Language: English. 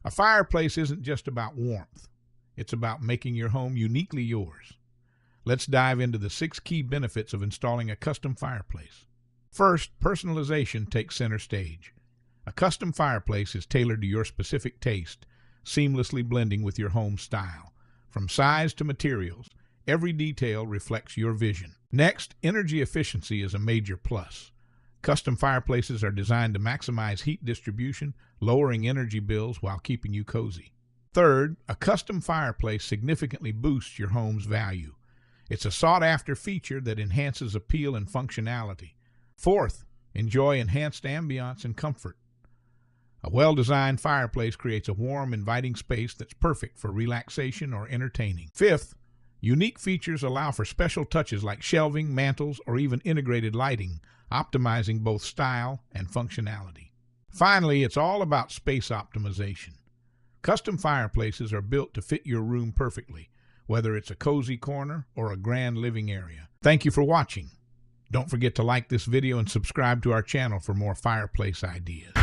A fireplace isn't just about warmth. It's about making your home uniquely yours. Let's dive into the 6 key benefits of installing a custom fireplace. First, personalization takes center stage. A custom fireplace is tailored to your specific taste, seamlessly blending with your home style. From size to materials, every detail reflects your vision. Next, energy efficiency is a major plus. Custom fireplaces are designed to maximize heat distribution, lowering energy bills while keeping you cozy. Third, a custom fireplace significantly boosts your home's value. It's a sought-after feature that enhances appeal and functionality. Fourth, enjoy enhanced ambiance and comfort. A well-designed fireplace creates a warm, inviting space that's perfect for relaxation or entertaining. Fifth, unique features allow for special touches like shelving, mantels, or even integrated lighting, optimizing both style and functionality. Finally, it's all about space optimization. Custom fireplaces are built to fit your room perfectly, whether it's a cozy corner or a grand living area. Thank you for watching. Don't forget to like this video and subscribe to our channel for more fireplace ideas.